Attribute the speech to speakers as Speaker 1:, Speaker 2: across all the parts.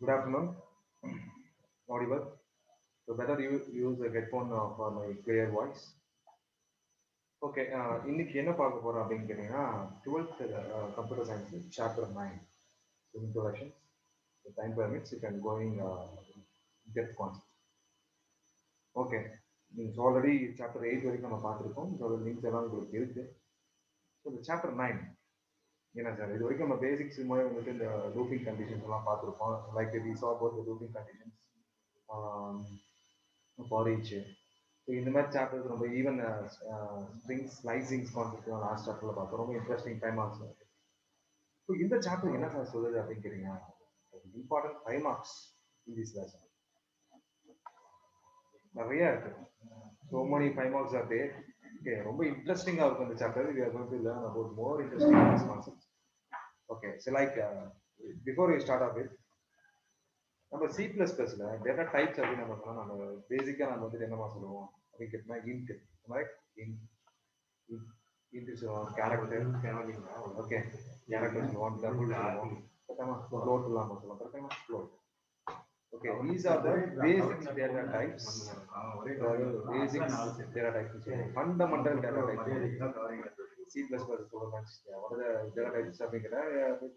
Speaker 1: Good afternoon. Audible. So better you use a headphone for my clear voice. Okay இன்னைக்கு என்ன பார்க்க போறோம் அப்படின்னு கேட்டீங்கன்னா 12th computer science chapter 9 introduction time permits you can going depth concept. Okay means already chapter 8 வரைக்கும் நம்ம பார்த்துருக்கோம். இதோட லிங்க்ஸ் எல்லாம் உங்களுக்கு இருக்கு. ஸோ இந்த சாப்டர் 9 என்ன சார் இது வரைக்கும் நம்ம பேசிக்ஸ் மூலம் வந்துட்டு இந்த லூப்பிங் கண்டிஷன்ஸ் எல்லாம் பார்த்துருப்போம். Like we saw about the looping conditions for each. So இந்த மாதிரி சாப்டர்ஸ் ரொம்ப even string slicings concept last சாப்டரில் பார்த்தோம். ரொம்ப இன்ட்ரெஸ்டிங் டைம் ஆகும். ஸோ இந்த சாப்டர் என்ன சார் சொல்லுது அப்படின்னு கேட்டீங்கன்னா இம்பார்ட்டன்ட் 5 மார்க்ஸ் இங்கிலீஷ் லெசன் நிறைய இருக்கு. So many 5 marks are there. Okay ரொம்ப இன்ட்ரெஸ்டிங்காக இருக்கும் இந்த chapter. We are going to learn about more interesting concepts. Okay so like before you start off it நம்ம சி பிளஸ் பிளஸ்ல டேட்டா டைப்ஸ் அப்படின்னு நம்ம சொன்னா நம்ம பேசிக்கா நம்ம வந்துட்டு என்னமா சொல்லுவோம் அப்படின்னு கேட்டோம்னா இன்ட் ரைட். இன்ட் சொல்லுவோம், கேரக்டர் ஓகே கேரக்டர் சொல்லுவோம், டபுள் சொல்லுவோம், கரெக்டாமா ஃப்ளோட் இல்லாம சொல்லுவோம், கரெக்டாமா float. Okay these are the basic data types. Basic data types, fundamental data types. C++ சொல்லுவாங்க what are the data types அப்படிங்கற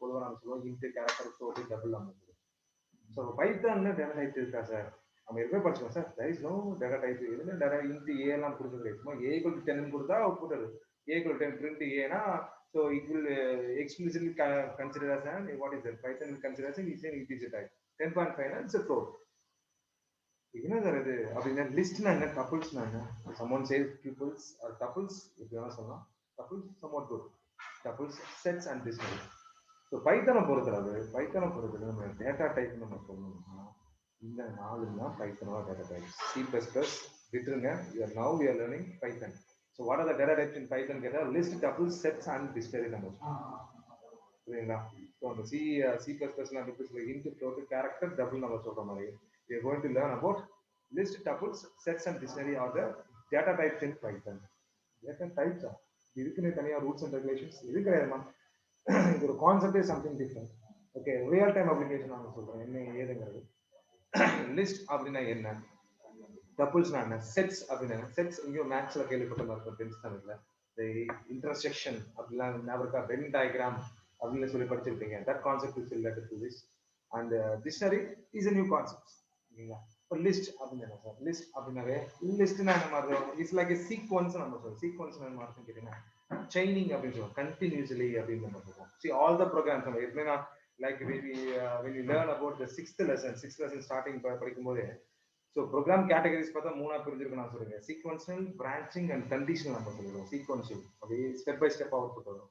Speaker 1: பொதுவா நம்ம சொல்லுவோம் int, character, float, double நம்ம சொல்லுவோம். ஸோ பைத்தான்ல டேட்டா டைப் இருக்கா சார் நம்ம எப்போ படிச்சோம் sir there is no data type. இதுல டேட்டா இன்ட் ஏ எல்லாம் கொடுக்குறது சும்மா a equal to 10 கொடுத்தா அவுட்புட் அது a equal to 10 print ஏனா so it will explicitly consider as an what is that python will consider as an integer type. 10.5 னா it's a float. என்ன sir இது அப்படின்னா லிஸ்ட்னா என்ன, டப்பிள்ஸ்னா என்ன? someone says tuples or tuples இப்படி வேணா சொல்லலாம். tuples somewhat good. tuples sets and dictionary. So பைத்தனை பொறுத்தளவு நம்ம டேட்டா டைப் நம்ம சொல்லணும்னா இந்த 4 தான் பைத்தனோட data type. C plus plus விட்டுருங்க. Now we are learning Python. So what are the data types in Python கேட்டால் list, tuple, sets and dictionary நம்ம புரியுங்களா? ஸோ அந்த சி பிளஸ் பிளஸ்ல இன்ட், ஃப்ளோட், கேரக்டர், டபுள் நம்ம சொல்ற மாதிரி we are going to learn about list, tuples, sets and dictionary are the data types in Python. Data types இதுக்குன்னு தனியாக rules and regulations இது கிடையாதுமா. இது ஒரு கான்செப்டே something different. Okay real time application நான் சொல்றேன் என்ன ஏதுங்கிறது. லிஸ்ட் அப்படின்னா என்ன, டப்பிள்ஸ்னா என்ன, செட்ஸ் அப்படின்னா செட்ஸ் இங்கேயும் மேக்ஸ்ல கேள்விப்பட்ட மாதிரி இருக்கும் 10th ஸ்டாண்டர்ட்ல இன்டர்செக்ஷன் அப்படிலாம் ஞாபகம், வென் டயக்ராம் அப்படின்னு சொல்லி படிச்சிருப்பீங்க. That concept is related to this. And dictionary is a new concept. ஓகேங்களா? இப்போ லிஸ்ட் அப்படின்னு என்ன சார், லிஸ்ட் அப்படின்னாவே லிஸ்ட்னா என்ன மாதிரி இட்ஸ் லைக் a சீக்வன்ஸ் நம்ம சொல்றோம். சீக்வன்ஸ் என்ன மாதிரி கேட்டீங்கன்னா chaining அப்படின்னு சொல்லுவோம், continuously அப்படின்னு நம்ம சொல்லுவோம். see all the programs நம்ம எப்படின்னா like when we learn about the sixth lesson starting படிக்கும்போது ஸோ ப்ரோக்ராம் கேட்டகரிஸ் பார்த்தா 3ஆ பிரிஞ்சிருக்கு நான் சொல்லுங்க. சீக்வன்ஷியல், பிரான்ச்சிங் அண்ட் கண்டிஷனல் நம்ம சொல்லுவோம். சீக்வன்ஷியல் அப்படியே ஸ்டெப் பை ஸ்டெப் அவுட்புட் வரும்.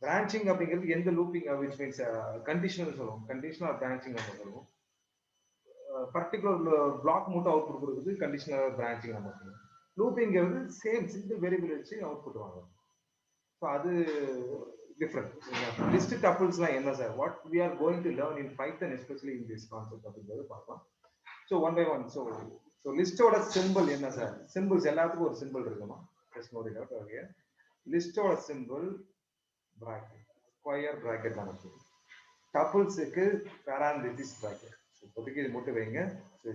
Speaker 1: பிரான்ச்சிங் அப்படிங்கிறது எந்த லூப்பிங் விச் மீன்ஸ் கண்டிஷனல் சொல்லுவோம். கண்டிஷனல் ஆர் பிரான்ச்சிங் நம்ம சொல்லுவோம். பர்டிகுலர் பிளாக் மட்டும் அவுட்புட் கொடுக்குறது கண்டிஷனல் பிரான்ச்சிங் நம்ம சொல்லுவோம். லூப்பிங்கிறது சேம் சிங்கிள் வேரியபிள் வச்சு அவுட்புட் வாங்குவோம். ஸோ அது டிஃப்ரெண்ட். லிஸ்ட் டப்பிள்ஸ்லாம் என்ன sir, what we are going to learn in Python especially in this concept அப்படிங்கிறது பார்க்கலாம். So one by one. So லிஸ்டோட சிம்பிள் என்ன சார், சிம்பிள்ஸ் எல்லாத்துக்கும் ஒரு சிம்பிள் இருக்குமா, ஓகே. லிஸ்டோட சிம்பிள் பிராக்கெட், ஸ்கொயர் பிராக்கெட் தான் இருக்கு. டப்பிள்ஸுக்கு பேராந்திசிஸ் பிராக்கெட். இப்போதைக்கு இது மட்டும் வைங்க. ஸோ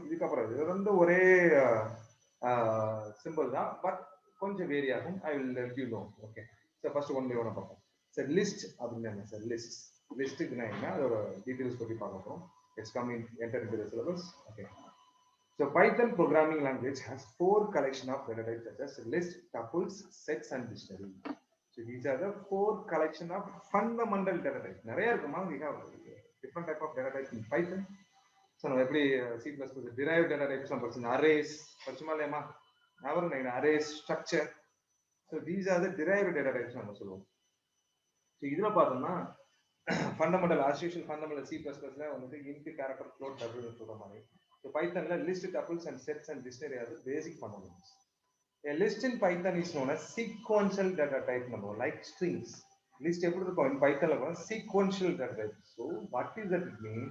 Speaker 1: இதுக்கப்புறம் இது வந்து ஒரே சிம்பிள் தான், பட் கொஞ்சம் வேரி ஆகும். I will let you know. Okay sir first one by one பார்ப்போம். சார் லிஸ்ட் அப்படின்னு என்ன சார், லிஸ்ட்டுக்குன்னா என்ன அதோட டீட்டெயில்ஸ் பற்றி பார்க்க போகிறோம். It's come in enter into the syllabus. Okay. So Python programming language has 4 collection of data types such as list, tuples, sets and dictionary. So these are the 4 collection of fundamental data types. நிறைய இருக்குமா, we have different type of data types in Python. So நம்ம எப்படி C++ derived data types நம்ம படிச்சோம், arrays படிச்சோமா இல்லையாமா, ஞாபகம் arrays, structure. So these are the derived data types நம்ம சொல்லுவோம். So இதுல பார்த்தோம்னா ஃபண்டமெண்டல் as usual ஃபண்டமெண்டல் C++ல வந்து int, character, float, double சொல்ற மாதிரி. So Python list, tuples and sets and dictionary are the basic fundamentals. A list in Python is known as sequential data type number, like strings. List எப்படி இருக்கும் in Python ல sequential data type. So what is that mean?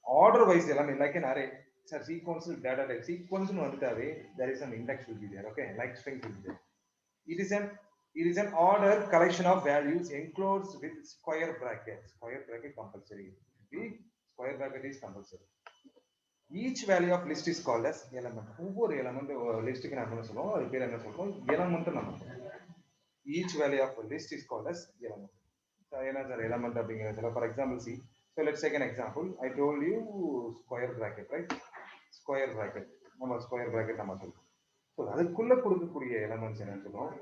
Speaker 1: Order wise எல்லாமே like an array. So sequential data type. Sequence னு வந்துட்டாவே there is an index will be there. Okay, like strings will be there. It is an order collection of values enclosed with square bracket. Square bracket compulsory. be square bracket is compulsory. Each value of list is called as element. ஒவ்வொரு element list க்கு நம்ம என்ன சொல்லுவோம், அது பேர் என்ன சொல்றோம், element நம்ம சொல்றோம். Each value of list is called as element. என்ன சார் element அப்படிங்கிறதுல for example see, so let's take an example. I told you square bracket, right? Square bracket, நம்ம square bracket நம்ம சொல்றோம். ஸோ அதுக்குள்ள கொடுக்கக்கூடிய எலமெண்ட்ஸ் என்னன்னு சொல்லுவோம்,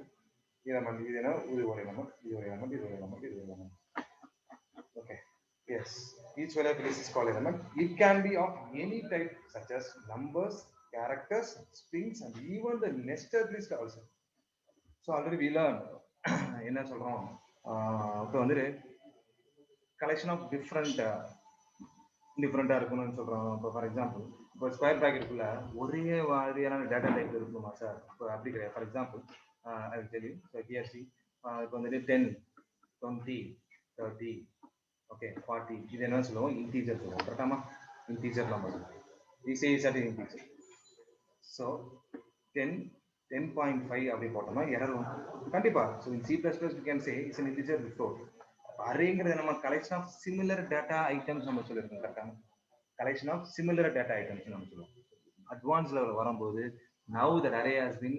Speaker 1: element. இது என்ன, இது ஒரு element, இது ஒரு element, இது ஒரு element, இது ஒரு element. Okay, yes, each value of list is called element. It can be of any type such as numbers, characters, strings, and even the nested list also. So already we learned என்ன சொல்றோம், இப்போ வந்து collection of டிஃப்ரெண்டா இருக்கணும்னு சொல்றோம். இப்போ for example, இப்போ square பிராக்கெட்டுக்குள்ள ஒரே மாதிரியான டேட்டா டைப் இருக்குமா சார்? இப்போ அப்படி கிடையாது. For example I will tell you. So here C, இப்போ வந்துட்டு 10, 20, 30, ஓகே 40, இது என்ன சொல்லுவோம், இன்டீஜர் சொல்லுவோம். கரெக்டாமா? இன்டீஜர் நம்பர் சொல்லுவோம். Is at integer. ஸோ 10.5 அப்படி போட்டோம்னா எரர் வரும் கண்டிப்பா. So in C++ we can say it's an integer float. அரேங்கிறது நம்ம collection of similar data items நம்ம சொல்லியிருக்கோம். கரெக்டாக collection of similar data items நம்ம சொல்லுவோம். அட்வான்ஸ் லெவல் வரும்போது now that array has been,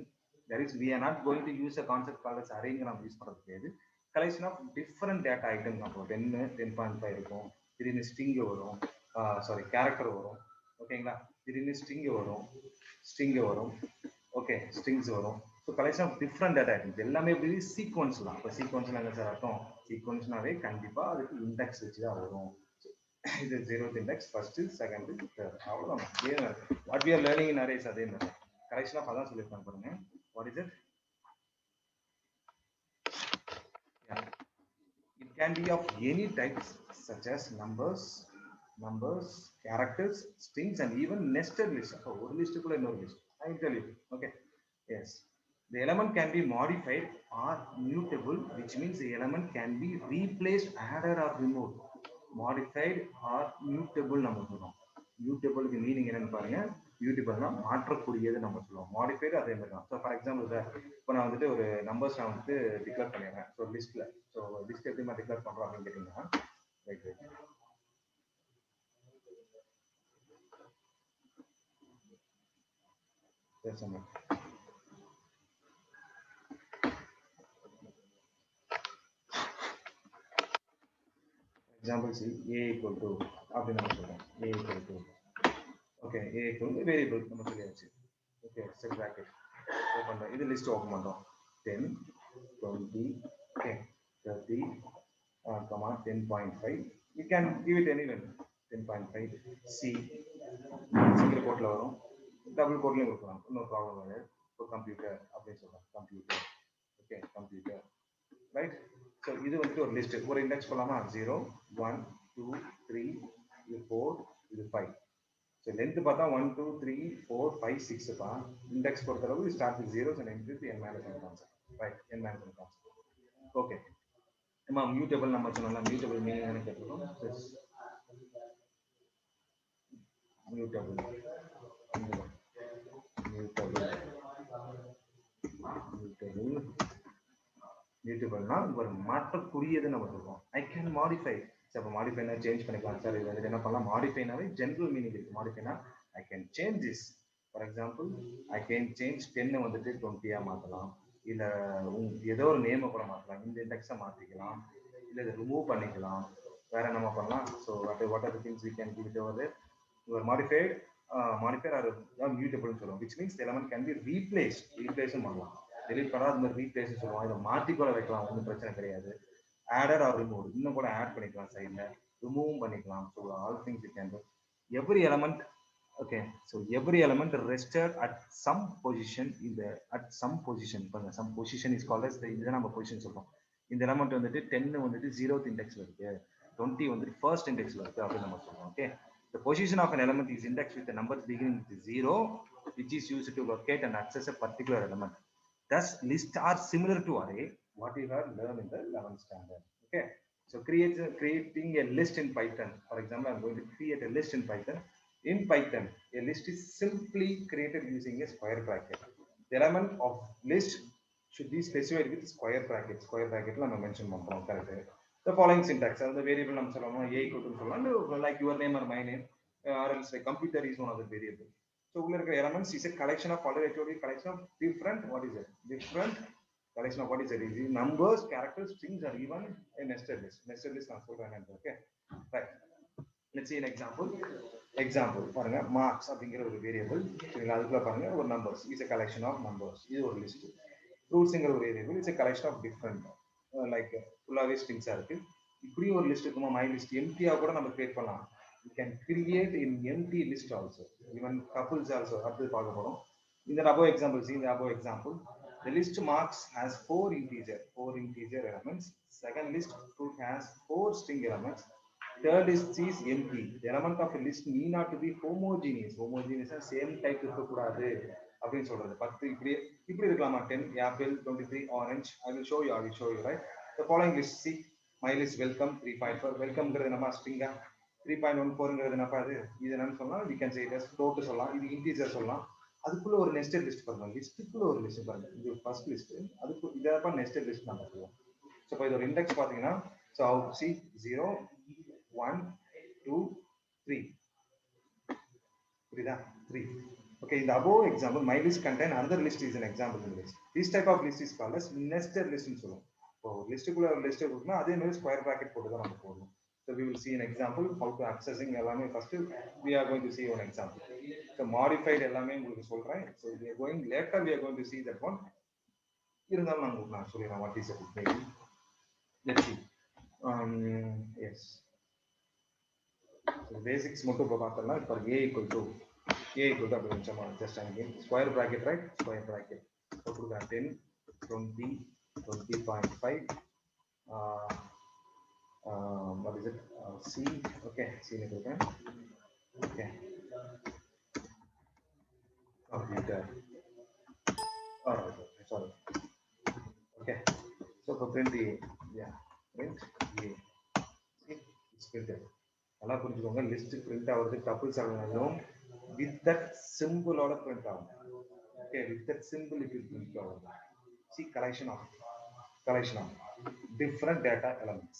Speaker 1: that is we are not going to use a concept called as array. நம்ம use பண்ணுறது கிடையாது. Collection of different data item நம்ம 10, 10.5 இருக்கும். திடீர்னு string வரும், சாரி கேரக்டர் வரும். ஓகேங்களா? திடீர்னு ஸ்ட்ரிங் வரும். ஓகே, ஸ்ட்ரிங்ஸ் வரும். So collection of different data items எல்லாமே எப்படி சீக்வன்ஸ் தான். இப்போ சீக்வன்ஸ்ல என்ன சார் அர்த்தம்? சீக்வன்ஸ்னாவே கண்டிப்பா அதுக்கு இண்டெக்ஸ் வச்சு தான் வரும். இது 0th index, first, second, third, அவ்வளோதான். What we are learning in arrays அதே மாதிரி கலெக்ஷன் ஆஃப் அதான் சொல்லியிருக்காங்க பாருங்க. What is it? It can be of any types such as numbers, characters, strings, and even nested lists. So one list kulla innoru list I will tell you. Okay, yes, the element can be modified or mutable, which means the element can be replaced, added, or removed. Modified or mutable நம்ம சொல்றோம். mutable க்கு meaning என்னன்னு பாருங்க. mutable-னா மாற்றக்கூடியது நம்ம சொல்லுவோம். modified அதே மாதிரி தான். ஸோ ஃபார் எக்ஸாம்பிள் சார், இப்போ நான் வந்துட்டு ஒரு நம்பர்ஸ் நான் வந்துட்டு டிக்ளேர் பண்ணிடுறேன். ஸோ லிஸ்ட்ல, ஸோ லிஸ்ட் எப்படி நான் டிக்ளேர் பண்றோம் அப்படின்னு கேட்டீங்கன்னா, right example see, a equal to அப்படின்னு நம்ம சொல்றோம். a equal to, okay, a equal to variable நம்ம சொல்லியாச்சு. ஓகே, செட் பிராக்கெட் ஓபன் பண்ணி இது லிஸ்ட் ஓபன் பண்றோம். 10, 20, okay, 30, 10.5. you can give it anywhere. 10.5 c single கோட்ல வரும், டபுள் கோட்லயும் கொடுக்கலாம், நோ ப்ராப்ளம் இல்லை. ஸோ கம்ப்யூட்டர் அப்படின்னு சொல்றோம். Computer, okay, computer, right. So இது வந்துட்டு ஒரு லிஸ்ட். ஒரு இண்டெக்ஸ் போலாமா? 0, 1, 2, 3, இது 4, இது 5. ஸோ லென்த் பார்த்தா 1, 2, 3, 4, 5, 6 பா. இண்டெக்ஸ் பொறுத்தளவு start with 0 and end with n minus 1 concept, right? n minus 1 concept. Okay, நம்ம மியூட்டபிள் நம்ம சொன்னோம்ல, மியூட்டபிள் மீனிங் என்ன கேட்கிறோம்? மியூட்டபிள் மியூட்டபிள்னா ஒரு மாற்றக்கூடியது நம்ம சொல்றோம். I can modify. அப்போ மாடிஃபைனா சேஞ்ச் பண்ணிக்கலாம் சார். இது வந்து என்ன பண்ணலாம்? மாடிஃபைனாவே ஜென்ரல் மீனிங் இருக்கு. மாடிஃபைனா I can change this. For example, I can change 10 வந்துட்டு 20 மாற்றலாம், இல்லை ஏதோ ஒரு நேமை கூட மாற்றலாம், இந்த இண்டெக்ஸை மாற்றிக்கலாம், இல்லை இதை ரிமூவ் பண்ணிக்கலாம், வேற என்ன பண்ணலாம்? So what are the things we can give it over there? Your modified or மியூட்டபிள்னு சொல்லுவோம். Which means element can be ரீப்ளேஸும் பண்ணலாம். டெலிட் பண்ணால் அது மாதிரி ரீப்ளேஸ் சொல்லுவோம். இதை மாற்றி கூட வைக்கலாம், ஒன்றும் பிரச்சனை கிடையாது. ஆடட் ஆர் ரிமூவ், இன்னும் கூட ஆட் பண்ணிக்கலாம் சைடில், ரிமூவும் பண்ணிக்கலாம். So all things you can do. Every element, okay, so every element rested at some position. இந்த அட் சம் பொசிஷன் பாருங்க, some position is called as, இதுதான் நம்ம பொசிஷன் சொல்றோம். இந்த எலமெண்ட் வந்துட்டு 10 வந்துட்டு 0th இண்டெக்ஸ்ல இருக்கு, 20 வந்துட்டு ஃபர்ஸ்ட் இண்டெக்ஸ்ல இருக்கு அப்படின்னு நம்ம சொல்றோம். Okay, the position of an element is indexed with the numbers beginning with 0, which is used to locate and access a particular element. Thus, lists are similar to array, what you have learned in the 11th standard. Okay, so creating a list in Python. For example, I'm going to create a list in Python. In Python, a list is simply created using a square bracket. The element of list should be specified with square bracket. Square bracket la mention பண்றோம். correct? the following syntax, the variable நம்ம சொல்லணும் a equal to சொல்லலாம், like your name or my name, or else like computer is one of the variable. So உள்ள இருக்கிற elements is a collection of already collection of different, what is it, different collection of what is it, is numbers, characters, strings, or even a nested list. Nested list நான் சொல்றேன். Okay, right, let's see an example பாருங்க, marks அப்படிங்கிற ஒரு variable, சரிங்களா, அதுக்குள்ள பாருங்க ஒரு numbers is a collection of numbers, இது ஒரு லிஸ்ட். ரூல்ஸ்ங்கிற ஒரு variable is a collection of different, like ஃபுல்லாவே ஸ்ட்ரிங்ஸா இருக்கு. இப்படி ஒரு லிஸ்ட் இருக்குமா, மை லிஸ்ட் எம்டியா கூட நம்ம கிரியேட் பண்ணலாம். you can create in empty list also, even couples also, அடுத்து பார்க்க போறோம். In the above example, see in the above example, the list marks has four integer elements. Second list has four string elements. Third list is empty. The element of a list need not to be homogeneous. Homogeneous is same type இருக்கக்கூடாது அப்படின்னு சொல்றது. 10 இப்படி இருக்கலாமா, 10 apple, 23 orange. I will show you, right? The following list, see, my list welcome 3.4. welcomeங்கிறது நம்ம ஸ்ட்ரிங்கா, 3.14ங்கிறது என்னப்பா இது என்னன்னு சொன்னா we can say it as float சொல்லலாம், இது integer சொல்லலாம். அதுக்குள்ள ஒரு nested list பாருங்க, லிஸ்ட்டுக்குள்ள ஒரு லிஸ்ட் பாருங்க, இது ஃபர்ஸ்ட் லிஸ்ட், அதுக்கு இதப்பா nested list நம்ம சொல்லுவோம். சோ இப்போ இதோட இண்டெக்ஸ் பாத்தீங்கன்னா, so see 0 1 2 3, புரியுதா, 3. Okay, in the above example, my list contain another list is an example in list. This type of list is called as nested list னு சொல்லுவோம். இப்போ லிஸ்ட்டுக்குள்ள ஒரு லிஸ்ட் இருக்குன்னா அதே மாதிரி ஸ்கொயர் பிராக்கெட் போட்டு தான் நம்ம போடணும். So we will see an example how to accessing எல்லாமே. first we are going to see one example. So modified எல்லாமே உங்களுக்கு சொல்றேன். So we are going later, we are going to see that one. இருந்தாலும் நான் சொல்றேன் what is it maybe. Let's see. Yes, so basics மட்டும் பார்த்தோம்னா, இப்போ a equal to அப்படின்னு just again square bracket, right, square bracket போட்டுருக்கேன். 10 20 20.5, what is it, c, okay, c னு கொடுக்கிறேன். okay, computer, sorry, okay, so for print a, yeah, print a, see, it's printed. நல்லா புரிஞ்சுக்கோங்க, list print ஆகுறது tuples ஆகணும் with that symbol ஓட print ஆகும். okay, with that symbol it will print ஆகும். see, collection of different data elements.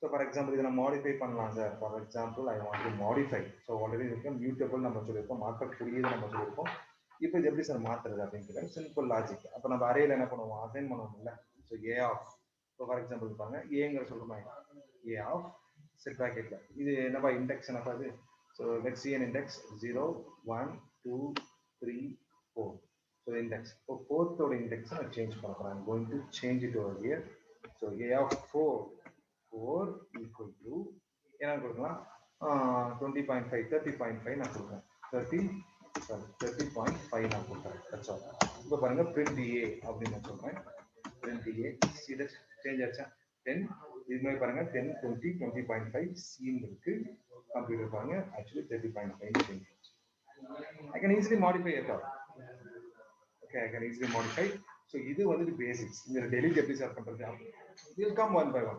Speaker 1: so for example இத நான் modify பண்ணலாம் sir. for example I want to modify, so already இருக்கு mutable நம்ம சொல்லிருக்கோம், markup புரியுது நம்ம சொல்லிருக்கோம். இப்போ இது எப்படி சார் மாத்துறது அப்படிங்கிறது சிம்பிள் லாஜிக். அப்ப நம்ம அரேல என்ன பண்ணுவோம், அசைன் பண்ணுவோம் இல்ல. so a of, so for example பாருங்க aங்கற சொல்றோமா, a of set bracketல இது என்னப்பா இண்டெக்ஸ் என்னப்பா இது. so let's see an index 0 1 2 3 4. so the index, so fourth oda index நான் change பண்றேன். I'm going to change it over here. so a of 4 equal to என்ன கொடுக்கலாம், 20.5 30.5 நான் கொடுக்கிறேன். 30.5 நான் கொடுக்கிறேன். that's all. இப்போ பாருங்க print a அப்படின்னு நான் சொல்றேன். print a, see that change ஆச்சா. 10 இது மாதிரி பாருங்க 10 20 20.5 c இருக்கு. கம்ப்யூட்டர் பாருங்க actually 30.5 change. I can easily modify it all. okay, I can easily modify. so இது வந்து basics. இந்த delete எப்படி சார் பண்றது, we will come one by one.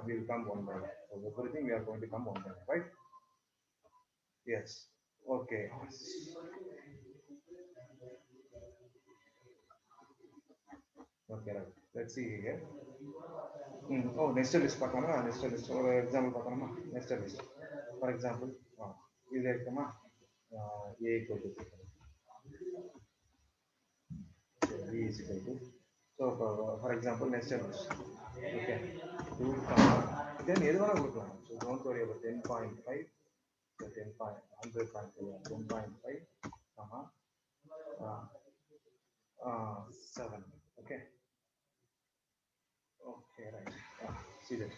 Speaker 1: so everything we are going to come one by one, right? yes, okay, okay, right. let's see here. oh, nested list பார்க்கலாமா, nested list ஒரு example பார்க்கலாமா. nested list for example இது இருக்குமா, a equal to b is equal to, so for example nested list, okay, 2 then எது வேணா கொடுக்கலாம். so don't worry about 10.5, so 10.5 comma 7, okay, okay, right. see that,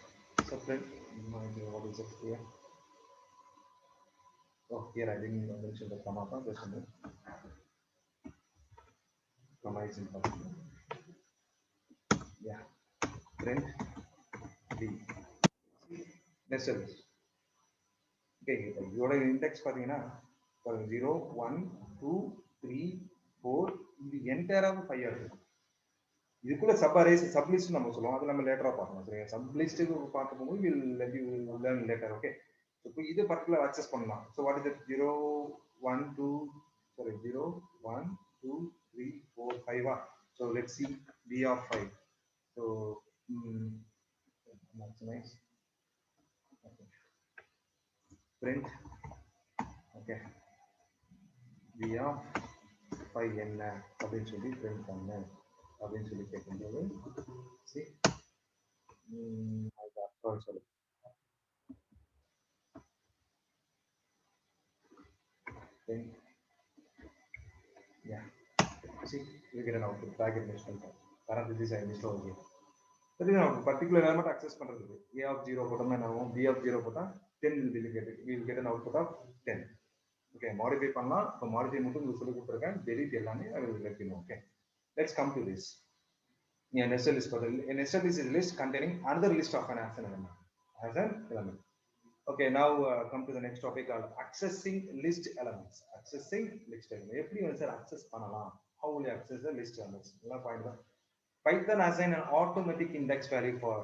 Speaker 1: so print, what is it here. oh, here I didn't mention the comma, just a minute. comma is important. yeah, print b, nested list. okay, இதோட index பாத்தீங்கன்னா 0 1 2 3 4, இது என்டையராக 5 இருக்கு. இதுக்குள்ள sub arrays sub list நம்ம சொல்லுவோம், அது நம்ம லேட்டரா பார்க்கணும். சரியா, சப் லிஸ்ட்டுக்கு பார்க்க போகும்போது will let you learn later. Okay, இப்போ இது பர்டிகுலர் அக்சஸ் பண்ணலாம். So what is it, 0 1 2 sorry 0 1 2 3 4 5. So let's see b of 5. so that's nice. print okay v of phi என்ன அப்படின்னு சொல்லி print பண்ணு அப்படின்னு சொல்லி கேட்கும்போது see அது அர்த்தம் சொல்லு print yeah see you get an output bracket initial current this is initial over here particular element access பண்றதுக்கு a of 0 போட்டோம்னா என்ன ஆகும் b of 0 போட்டா 10 will be get we will get an output of 10 okay modify பண்ணலாம் இப்போ modify மட்டும் உங்களுக்கு சொல்லி கொடுத்திருக்கேன் delete எல்லாமே I will let you know okay let's come to this a nested list a nested list is a list containing another list of an element okay now come to the next topic called accessing list elements எப்படி வந்து sir access பண்ணலாம் how will you access the list elements எல்லாம் point தான் Python assign an automatic index value for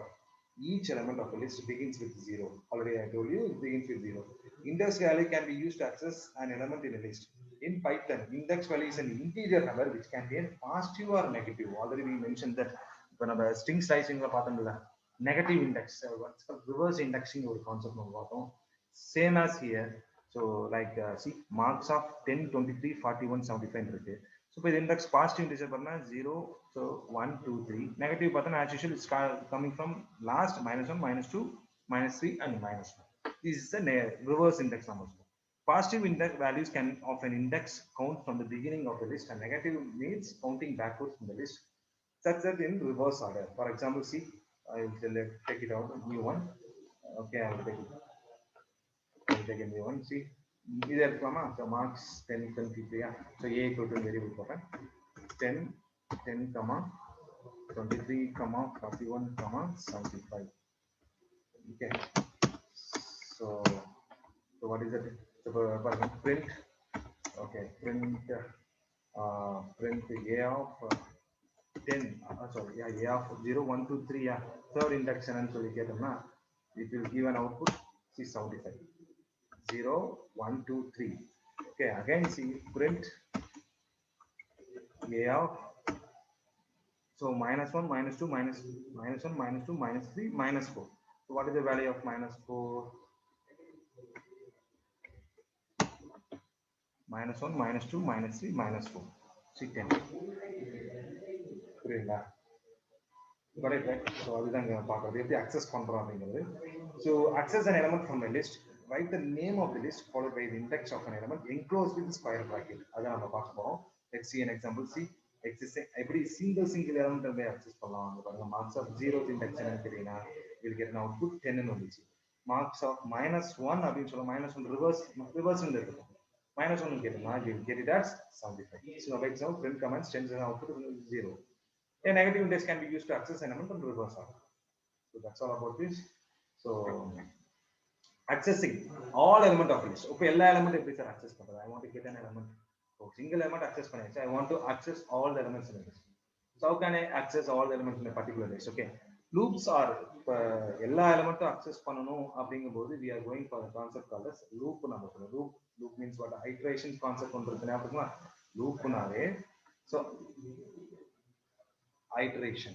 Speaker 1: each element of a list begins with 0 already I told you it begins with 0 index value can be used to access an element in a list in Python index value is an integer number which can be a positive or negative already we mentioned that when நம்ம string slicing la பார்த்தோம்ல negative index what's called reverse indexing ஒரு concept நம்ம பார்த்தோம் same as here so like see marks of 10 23 41 75 இருக்கு so இப்போ இந்த index positive integer பண்ணா 0 so 1 2 3 negative பார்த்தா as usual it's coming from last -1 -2 -3 and -1 this is the reverse index numbers positive index values can of an index count from the beginning of the list and negative means counting backwards from the list such that in reverse order for example see I will take it out new one okay I will take it a new one see இது எடுக்கலாமா so marks 10 23 so a equal to variable போறேன் 10 10 comma 23 comma 41 comma 75 okay so what is it so print okay print print a of 10 sorry yeah a of 0 1 2 3 yeah third index and சொல்லி கேட்டோம்னா it will give an output see 75 0 1 2 3 okay again see print a of so -1 -2 -1 -2 -3 -4 so what is the value of -4 -1 -2 -3 -4 see 10 புரியுதா got it right so அதுதான் இங்க பார்க்கிறது எப்படி access பண்றோம் அப்படிங்கிறது so access an element from a list write the name of the list followed by the index of an element enclosed with the square bracket அதான் நம்ம பார்க்க போறோம் let's see an example see எப்படி single element வந்து access பண்ணலாம் அங்க பாருங்க marks of 0th index என்னன்னு தெரியனா will get an output 10 ன்னு வந்துச்சு marks of -1 அப்படின்னு சொல்ல -1 reverse ன்னு இருக்கு -1 கேட்டா you will get it as 75 so for example print comments 10 output 0 a negative index can be used to access an element and reverse order so that's all about this so accessing all element of list okay எல்லா element எப்படி sir access பண்றது I want to get an element so single element access பண்ணியாச்சு I want to access all the elements in a list so how can I access all the elements in a particular list okay loops are எல்லா elementum access பண்ணனும் அப்படிங்கும்போது we are going for a concept called as loop நம்ம சொல்றோம் loop means what iteration concept ஒன்று இருக்கு ஞாபகமா loop னாவே so iteration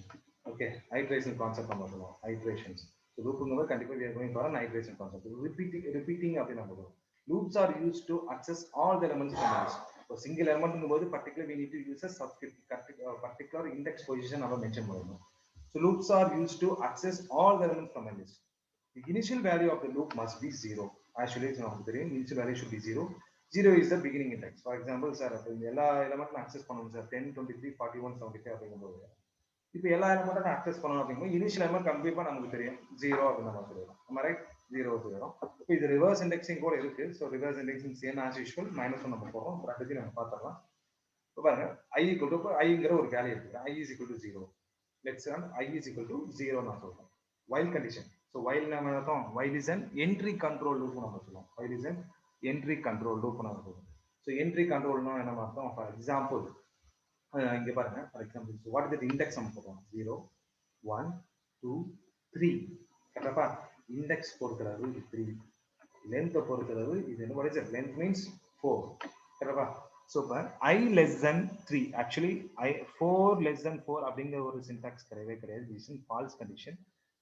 Speaker 1: okay iteration concept நம்ம சொல்றோம் iterations so loopங்கவே கண்டிப்பா we are going for an iteration concept repeating அப்படினா போதும் loops are used to access all the elements from a list so single element ங்கும்போது particularly we need to use a subscript particular index position நம்ம mention பண்ணனும் so loops are used to access all the elements from a list the initial value of the loop must be 0 actually நமக்கு தெரியும் initial value should be 0 is the beginning index for example sir எல்லா எலிமெண்ட்டும் access பண்ணனும் sir 10 23 41 75 அப்படிங்கும்போது இப்போ எல்லா எலிமெண்ட்டும் access பண்ணனும் அப்படிங்கும்போது initial element கண்டிப்பா நமக்கு தெரியும் 0 அப்படினு நம்ம சொல்றோம் நம்ம ரைட் 0 0 இப்போ இது ரிவர்ஸ் இண்டெக்ஸிங் கூட இருக்கு so reverse indexing same as usual -1 நம்ம போறோம் ரெண்டுத்தையும் நம்ம பார்த்தறலாம் இப்போ பாருங்க i ங்கற ஒரு வேல்யூ இருக்கு i is equal to 0 let's run i is equal to 0 நான் சொல்றேன் while condition so while நம்ம அர்த்தம் while is an entry control loop நம்ம சொல்றோம் while is an entry control loop நம்ம சொல்றோம் so entry control னா என்ன அர்த்தம் for example இங்க பாருங்க for example so what is the index நம்ம போறோம் 0 1 2 3 கரெக்ட்டா index பொறுத்தளவு 3 length பொறுத்தளவு இது என்ன what is it length means 4 கரெக்ட்டா so I less than 3 actually I 4 less than 4 அப்படிங்கிற ஒரு syntax கிடையவே கிடையாது this is false condition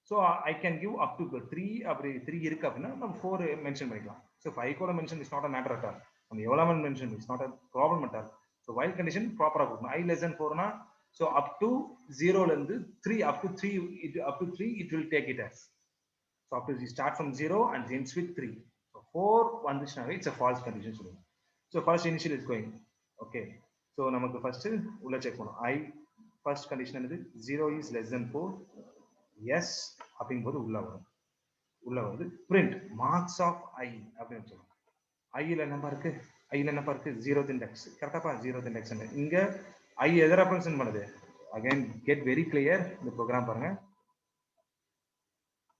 Speaker 2: So I can give up to 3 அப்படி 3 இருக்கு அப்படின்னா நம்ம 4 மென்ஷன் பண்ணிக்கலாம். ஸோ 5 கூட mention is not a matter at all. நம்ம எவ்வளோ mention is not a problem at all. So while condition ப்ராப்பராக கொடுக்கணும். I less than 4னா ஸோ அப் டு 0ல இருந்து 3 up to 3 it will take it as. So up to you start from 0 and ends with 3. So 4 வந்துச்சுனாவே it's a false condition சொல்லுவோம். So first initial is going. Okay. So நமக்கு first உள்ள check பண்ணணும். I first condition என்னது 0 is less than 4. Yes அப்படிங்கும்போது உள்ள வந்து print marks of I அப்படின்னு சொல்லுவோம். ஐல என்னப்பா இருக்கு? ஐல என்னப்பா இருக்கு? 0th index. கரெக்டாப்பா 0th index. இங்க I எதை ரெப்ரசன்ட் பண்ணுது? Again get very clear. இந்த ப்ரோக்ராம் பாருங்க.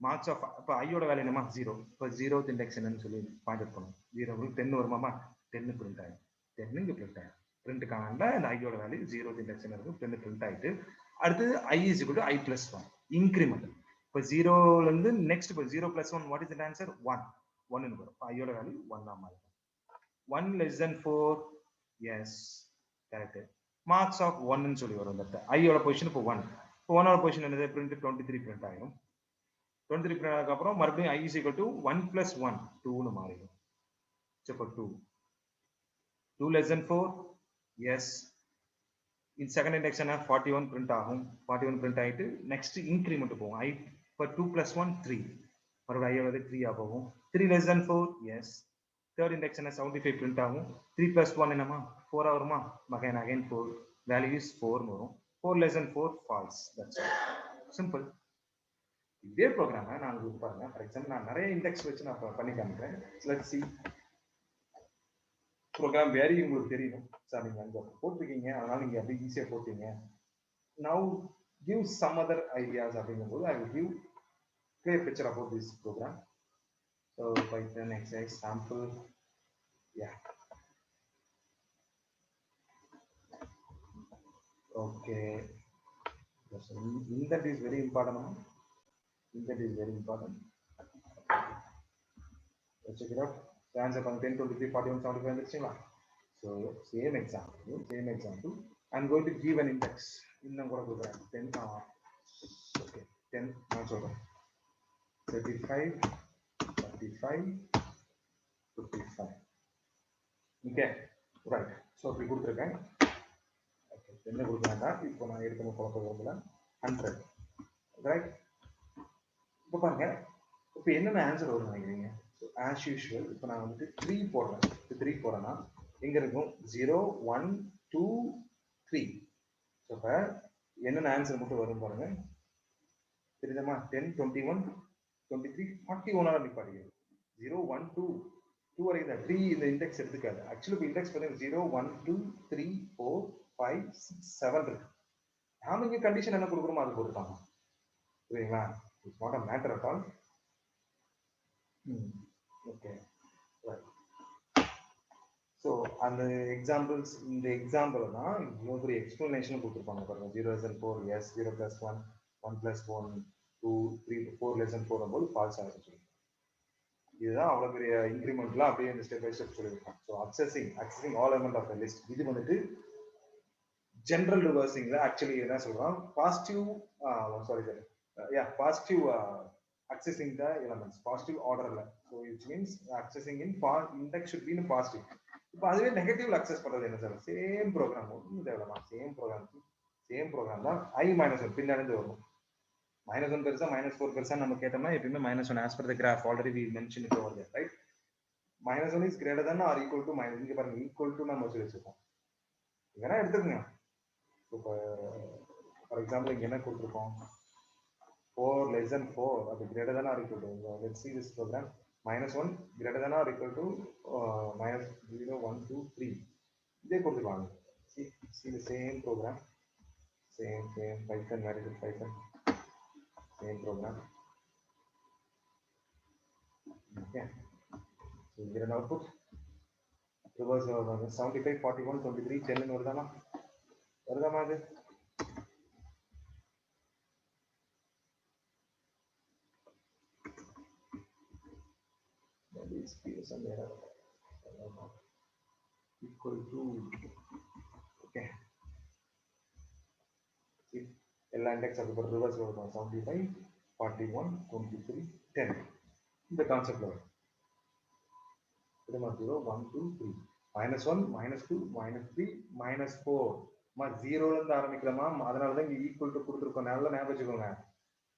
Speaker 2: மார்க்ஸ் ஆஃப் இப்போ ஐயோட வேல்யூ என்னமா 0. இப்போ 0th இண்டெக்ஸ் என்னன்னு சொல்லி பாயிண்ட் அவுட் பண்ணும். 0 10 வருமாமா 10 பிரிண்ட் ஆகும். 10 இங்கே பிரிண்ட் ஆகும். பிரிண்ட் காணல இந்த ஐயோட வேல்யூ 0th இண்டெக்ஸ் என்ன இருக்கும் 10 பிரிண்ட் ஆயிட்டு அடுத்தது I is equal to I plus 1 increment. இப்போ 0ல இருந்து நெக்ஸ்ட் இப்போ 0 plus 1 what is the answer 1 1 ன்னு வரும். ஐயோட வேல்யூ 1 ஆ மாறும். 1 less than 4 yes correct. Marks of 1 ன்னு சொல்லி வரும். இந்த ஐயோட பொசிஷன் இப்போ 1. இப்போ 1 ஓட பொசிஷன் என்னது பிரிண்ட் 23 பிரிண்ட் ஆகும். 23 பிரிண்ட் ஆனதுக்கு அப்புறம் மறுபடியும் I is equal to 1 plus 1 2 ன்னு மாறிடும். இப்போ 2 less than 4 yes. in second index என்ன 41 பிரிண்ட் ஆகும். 41 பிரிண்ட் ஆயிட்டு நெக்ஸ்ட் இன்கிரிமெண்ட் போகும். I இப்போ 2 plus 1 3 மறுபடியும் I வந்து 3 ஆ போகும். 3 less than 4 yes. Third index என்ன 75 பிரிண்ட் ஆகும். 3 plus 1 என்னமா 4 ஆ வருமா? again 4 வேல்யூ இஸ் 4 ன்னு வரும். 4 less than 4 false. that's all. simple. இதே ப்ரோக்ராம் நான் உங்களுக்கு பாருங்க. ஃபார் எக்ஸாம்பிள் நான் நிறைய இண்டெக்ஸ் வச்சு நான் பண்ணி காமிக்கிறேன். Let's see. ப்ரோக்ராம் வேரி உங்களுக்கு தெரியும் சார். நீங்க அங்க போட்டிருக்கீங்க அதனால நீங்க அப்படியே ஈஸியா போட்டீங்க. Now give some other ideas அப்படிங்கும்போது I will give clear picture about this program. So Python exercise sample யா okay. that is very important. That is very important. Let's check it out. The answer from 10, 23, 41, 75 வந்துருச்சுங்களா? So same example. I'm going to give an index. இன்னும் கூட கொடுக்குறேன் 10 okay 10 நான் சொல்றேன் 35 35 55 okay right. so இப்படி கொடுத்துருக்கேன். okay என்ன கொடுக்குறேன்னா இப்போ நான் ஏற்கனவே குழப்ப விரும்பல 100 right. இப்போ பாருங்க இப்போ என்னென்ன ஆன்சர் வரும்னு நினைக்கிறீங்க? as usual இப்போ நான் வந்துட்டு 3 போடுறேன். 3 போறேன்னா எங்க இருக்கும் 0 1 2 3. ஸோ இப்போ என்னென்ன ஆன்சர் மட்டும் வரும் பாருங்க. தெரியுதமா? 10 21 23 41 நிப்பாட்டிங்க. 0 1 2 2 வரைக்கும் தான். 3 இந்த இண்டெக்ஸ் எடுத்துக்காது. ஆக்சுவலி இப்போ இண்டெக்ஸ் பாருங்க 0 1 2 3 4 5 6 7 இருக்கு. நாம இங்க கண்டிஷன் என்ன கொடுக்குறோமோ அது கொடுப்பாங்க. புரியுங்களா? It's not a matter at all. Okay right. So அந்த எக்ஸாம்பிள்ஸ் இந்த எக்ஸாம்பிள் தான் இவ்வளோ பெரிய எக்ஸ்பிளனேஷன் கொடுத்துருப்பாங்க பாருங்க. 0 less than 4 yes 0 plus 1 1 plus 1 2 3 4 less than 4 போது ஃபால்ஸ் ஆகிடும் சொல்லி. இதுதான் அவ்வளோ பெரிய இன்க்ரிமெண்ட்லாம் அப்படியே இந்த ஸ்டெப் பை ஸ்டெப் சொல்லியிருக்காங்க. So accessing all element of the list. இது வந்துட்டு ஜென்ரல் ரிவர்சிங்ல ஆக்சுவலி என்ன சொல்றோம் positive positive accessing the elements positive orderல. so which means accessing in index should be in positive. இப்போ அதுவே நெகட்டிவ்ல அக்சஸ் பண்றது என்ன சார்? சேம் ப்ரோக்ராம் ஒன்றும் தேவையில்லை. சேம் ப்ரோக்ராம் தான் I -1 பின்னாடி வரும். -1 பெருசா -4 பெருசா நம்ம கேட்டோம்னா எப்பயுமே -1 as per the graph already we mentioned it over there right. -1 is greater than or equal to minus. இங்க பாருங்க equal to நம்ம சொல்லி வச்சிருக்கோம். இதெல்லாம் எடுத்துக்கங்க. இப்போ ஃபார் எக்ஸாம்பிள் இங்க என்ன கொடுத்துருக்கோம் 4 less than 4 அது greater than or equal to. let's see this program. -1 greater than or equal to -0 1 2 3 இதே கொடுத்துருவாங்க. see the same program. same Python variable Python same program. okay so here an output reverse 75 41 23 10 ன்னு வருதாமா அது? equal to okay எல்லா index அதுக்கு reverse வரும் 75
Speaker 1: 41, 23, 10. The concept level. 0, 1, 2, 3. -1, -2, -3, -4. 0 இருந்து ஆரம்பிக்கலாமா, அதனால தான் இங்க ஈக்குவல் டு கொடுத்துருக்கோம். நல்லா ஞாபகம் வச்சுக்கோங்க.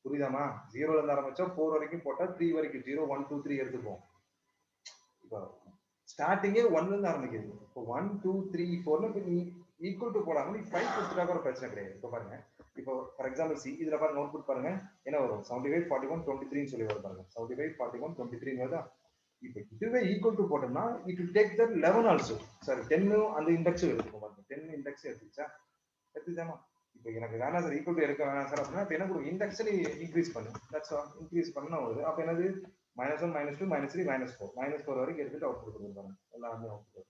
Speaker 1: புரியுதாமா? 0 இருந்து ஆரம்பிச்சா 4 வரைக்கும் போட்டா 3 வரைக்கும் 0, 1, 2, 3 எடுத்துப்போம். இப்போ ஸ்டார்டிங்கே 1 இருந்து ஆரம்பிக்குது. இப்போ 1, 2, 3, 4 னு ஈக்குவல் டு போடாம நீ 5 கொடுத்துட்டா கூட பிரச்சனை கிடையாது. இப்போ பாருங்க, இப்போ ஃபார் எக்ஸாம்பிள் சி இதுல பாருங்க அவுட்புட் பாருங்க என்ன வரும், 75, 41, 23 னு சொல்லி வரும் பாருங்க. 75, 41, 23 வருதா? இப்போ இதுவே ஈக்குவல் டு போட்டோம்னா it will take that 11 also. Sorry 10 அந்த இண்டெக்ஸ் எடுத்துக்கோ பாருங்க. 10 இண்டெக்ஸ் எடுத்துச்சாமா? இப்போ எனக்கு வேணாம் சார் ஈக்குவல் டு எடுக்க வேணாம் சார் அப்படின்னா இப்போ என்ன கொடுக்கும், இண்டெக்ஸ் நீ இன்க்ரீஸ் பண்ணு. That's all. இன்க்ரீஸ் பண்ணா வருது. அப்போ என்னது -1, -2, -3, -4 வரைக்கும் எடுத்துட்டு அவுட் கொடுத்துருப்பாங்க. எல்லாமே அவுட்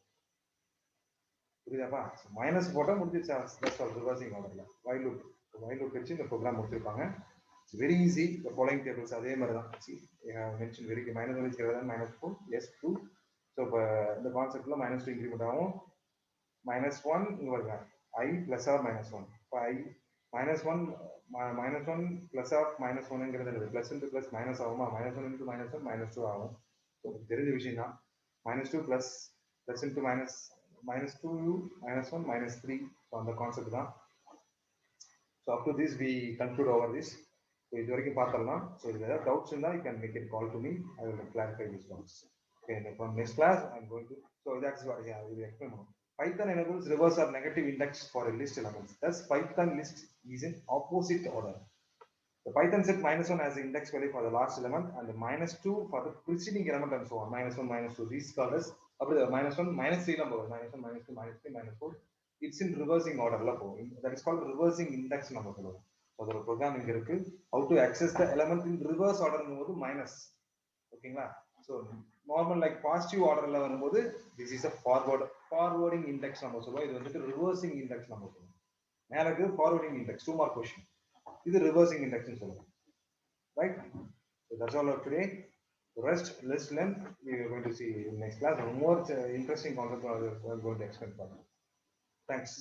Speaker 1: புரியுதாப்பா? மைனஸ் போட்டா முடிஞ்சிருச்சா? That's all. ரிவர்சிங் ஆர்டர்ல வைல் லூப் வச்சு இந்த ப்ரோக்ராம் முடிச்சிருப்பாங்க. It's very easy. இந்த ஃபாலோயிங் டேபிள்ஸ் அதே மாதிரி தான். See mention very -1 is greater than -4, yes 2. So இப்போ இந்த கான்செப்ட்ல -2 இன்க்ரிமெண்ட் ஆகும். -1 இங்க வருங்க I plus or -1. இப்போ I -1 plus of -1ங்கிறது பிளஸ் இன்டு பிளஸ் மைனஸ் ஆகுமா? -1 into -1 -2 ஆகும். ஸோ தெரிஞ்ச விஷயம் தான். -2 plus into -2 -1 -3. ஸோ அந்த கான்செப்ட் தான். So up to this we conclude over this. So இது வரைக்கும் பார்த்துடலாம். ஸோ இதில் ஏதாவது டவுட்ஸ் இருந்தால் you can make it call to me. I will clarify this doubts. Okay, from next class I am going to. So that's what I will explain பண்ணுவோம். Python enables reverse or negative index for a list elements. Thus, Python list is in opposite order. The Python set -1 as the index value for the last element and the -2 for the preceding element and so on. -1, -2. These called as -1, -3 லாம் போகும். -1, -2, -3, -4. It's in reversing order ல போகும். That is called reversing index நம்ம சொல்லுவோம். அதோட program இங்க இருக்கு. How to access the element in reverse order னும்போது மைனஸ். ஓகேங்களா? So normal like positive orderல வரும்போது this is a forwarding index நம்ம சொல்லுவோம். இது வந்துட்டு reversing index நம்ம சொல்லுவோம். மேலக்கு forwarding index 2 mark question. இது reversing index னு சொல்லுவோம். Right? So that's all of today. The rest let's learn. We are going to see in next class. One more interesting concept we are going to explain further. Thanks.